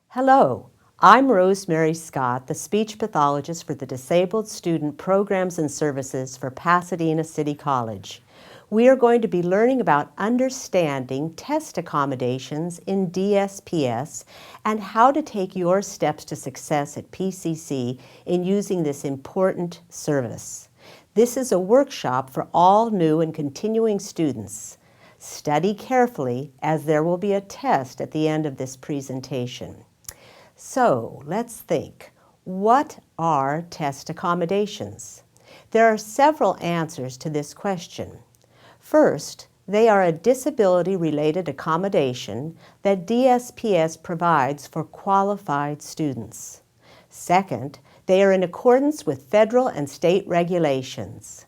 Hello, I'm Rosemary Scott, the speech pathologist for the Disabled Student Programs and Services for Pasadena City College. We are going to be learning about understanding test accommodations in DSPS and how to take your steps to success at PCC in using this important service. This is a workshop for all new and continuing students. Study carefully as there will be a test at the end of this presentation. So let's think. What are test accommodations? There are several answers to this question. First, they are a disability-related accommodation that DSPS provides for qualified students. Second, they are in accordance with federal and state regulations.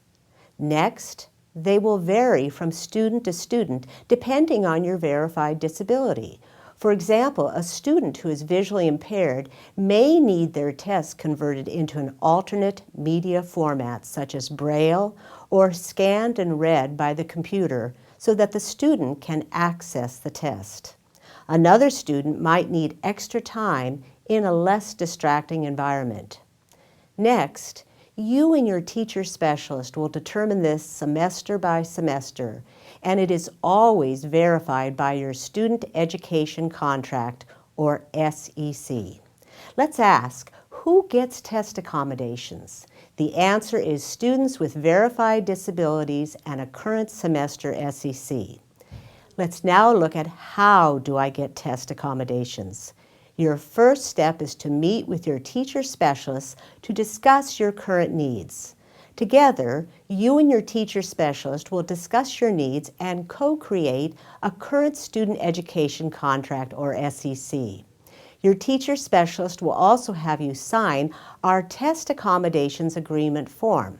Next, they will vary from student to student depending on your verified disability. For example, a student who is visually impaired may need their test converted into an alternate media format such as Braille or scanned and read by the computer so that the student can access the test. Another student might need extra time in a less distracting environment. Next, you and your teacher specialist will determine this semester by semester, and it is always verified by your Student Education Contract, or SEC. Let's ask, who gets test accommodations? The answer is students with verified disabilities and a current semester SEC. Let's now look at how do I get test accommodations. Your first step is to meet with your teacher specialist to discuss your current needs. Together, you and your teacher specialist will discuss your needs and co-create a current student education contract, or SEC. Your teacher specialist will also have you sign our test accommodations agreement form.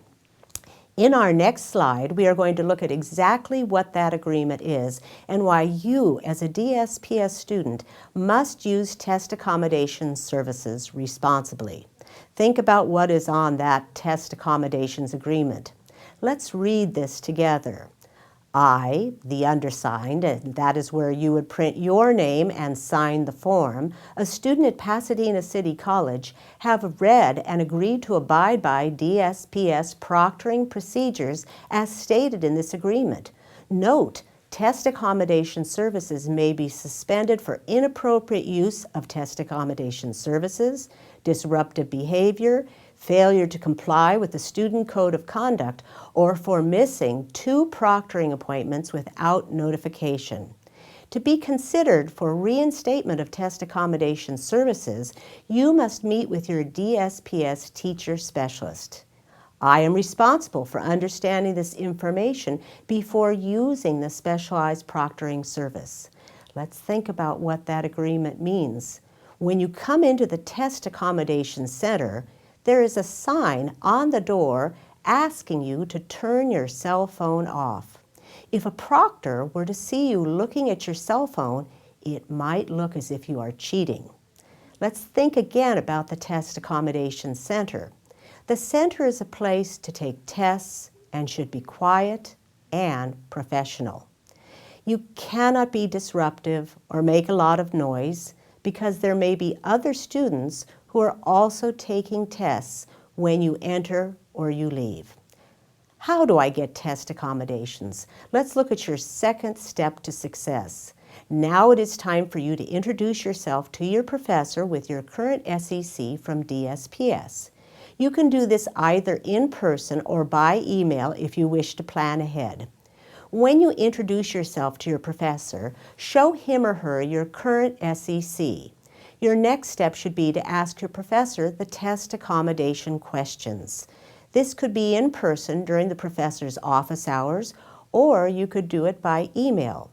In our next slide, we are going to look at exactly what that agreement is and why you, as a DSPS student, must use test accommodation services responsibly. Think about what is on that test accommodations agreement. Let's read this together. I, the undersigned, and that is where you would print your name and sign the form, a student at Pasadena City College, have read and agreed to abide by DSPS proctoring procedures as stated in this agreement. Note, test accommodation services may be suspended for inappropriate use of test accommodation services, disruptive behavior, failure to comply with the Student Code of Conduct, or for missing 2 proctoring appointments without notification. To be considered for reinstatement of test accommodation services, you must meet with your DSPS teacher specialist. I am responsible for understanding this information before using the specialized proctoring service. Let's think about what that agreement means. When you come into the Test Accommodation Center, there is a sign on the door asking you to turn your cell phone off. If a proctor were to see you looking at your cell phone, it might look as if you are cheating. Let's think again about the Test Accommodation Center. The center is a place to take tests and should be quiet and professional. You cannot be disruptive or make a lot of noise because there may be other students who are also taking tests when you enter or you leave. How do I get test accommodations? Let's look at your second step to success. Now it is time for you to introduce yourself to your professor with your current SEC from DSPS. You can do this either in person or by email if you wish to plan ahead. When you introduce yourself to your professor, show him or her your current SEC. Your next step should be to ask your professor the test accommodation questions. This could be in person during the professor's office hours, or you could do it by email.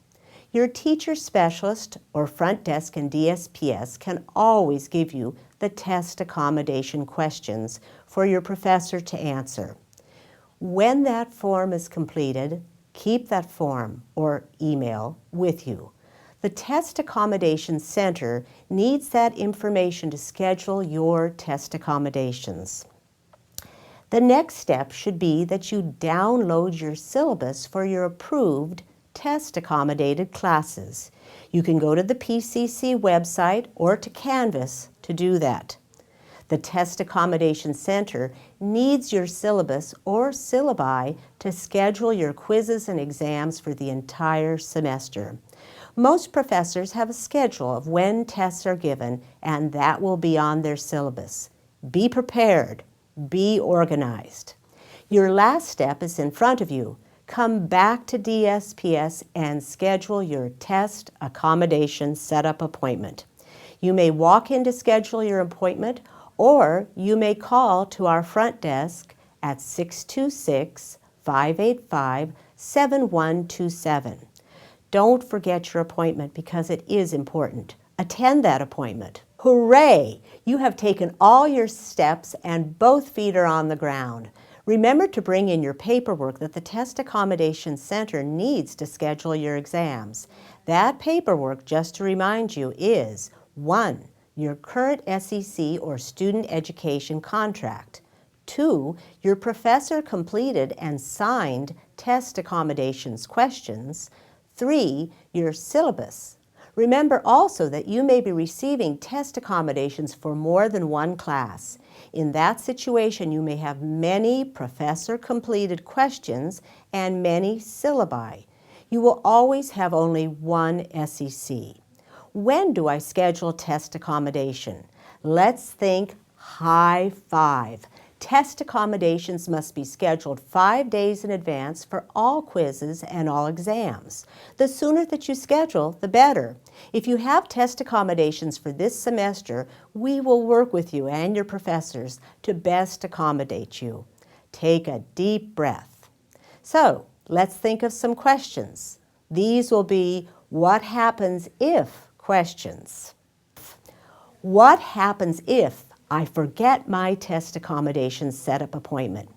Your teacher specialist or front desk in DSPS can always give you the test accommodation questions for your professor to answer. When that form is completed, keep that form or email with you. The Test Accommodation Center needs that information to schedule your test accommodations. The next step should be that you download your syllabus for your approved test-accommodated classes. You can go to the PCC website or to Canvas to do that. The Test Accommodation Center needs your syllabus or syllabi to schedule your quizzes and exams for the entire semester. Most professors have a schedule of when tests are given, and that will be on their syllabus. Be prepared. Be organized. Your last step is in front of you. Come back to DSPS and schedule your test accommodation setup appointment. You may walk in to schedule your appointment, or you may call to our front desk at 626-585-7127. Don't forget your appointment because it is important. Attend that appointment. Hooray! You have taken all your steps and both feet are on the ground. Remember to bring in your paperwork that the Test Accommodation Center needs to schedule your exams. That paperwork, just to remind you, is 1. Your current SEC or student education contract. 2. Your professor completed and signed test accommodations questions. 3. Your syllabus. Remember also that you may be receiving test accommodations for more than one class. In that situation, you may have many professor-completed questions and many syllabi. You will always have only one SEC. When do I schedule test accommodation? Let's think high five. Test accommodations must be scheduled 5 days in advance for all quizzes and all exams. The sooner that you schedule, the better. If you have test accommodations for this semester, we will work with you and your professors to best accommodate you. Take a deep breath. So, let's think of some questions. These will be what happens if questions. What happens if I forget my test accommodation setup appointment?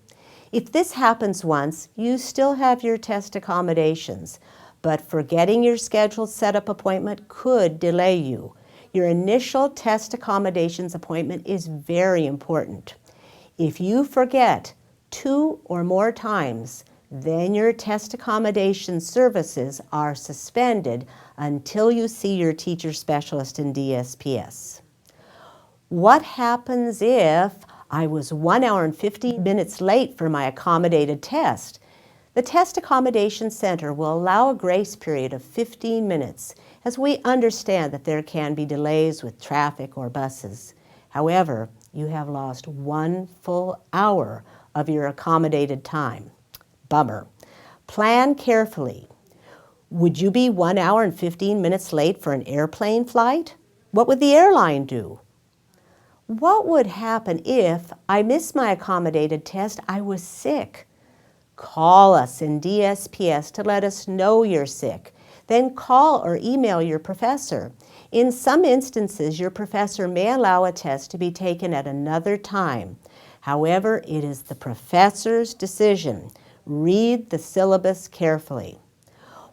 If this happens once, you still have your test accommodations, but forgetting your scheduled setup appointment could delay you. Your initial test accommodations appointment is very important. If you forget 2 or more times, then your test accommodation services are suspended until you see your teacher specialist in DSPS. What happens if I was 1 hour and 50 minutes late for my accommodated test? The Test Accommodation Center will allow a grace period of 15 minutes, as we understand that there can be delays with traffic or buses. However, you have lost 1 full hour of your accommodated time. Bummer. Plan carefully. Would you be 1 hour and 15 minutes late for an airplane flight? What would the airline do? What would happen if I missed my accommodated test? I was sick. Call us in DSPS to let us know you're sick. Then call or email your professor. In some instances, your professor may allow a test to be taken at another time. However, it is the professor's decision. Read the syllabus carefully.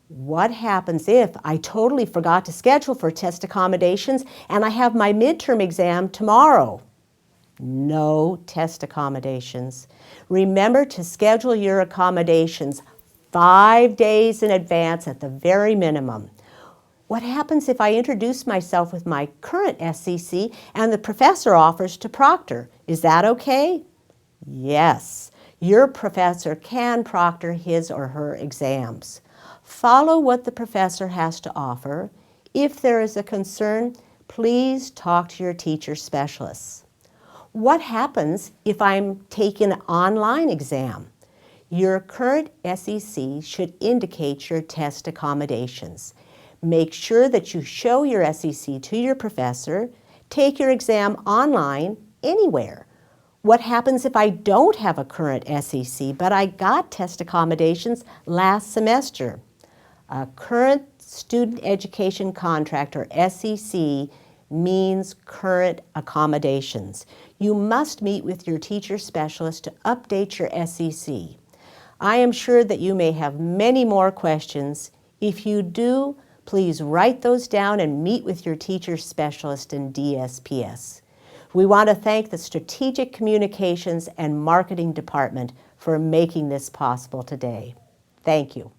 What happens if I totally forgot to schedule for test accommodations and I have my midterm exam tomorrow? No test accommodations. Remember to schedule your accommodations 5 days in advance at the very minimum. What happens if I introduce myself with my current SEC and the professor offers to proctor? Is that okay? Yes, your professor can proctor his or her exams. Follow what the professor has to offer. If there is a concern, please talk to your teacher specialists. What happens if I'm taking an online exam? Your current SEC should indicate your test accommodations. Make sure that you show your SEC to your professor. Take your exam online anywhere. What happens if I don't have a current SEC, but I got test accommodations last semester? A current student education contract, or SEC, means current accommodations. You must meet with your teacher specialist to update your SEC. I am sure that you may have many more questions. If you do, please write those down and meet with your teacher specialist in DSPS. We want to thank the Strategic Communications and Marketing Department for making this possible today. Thank you.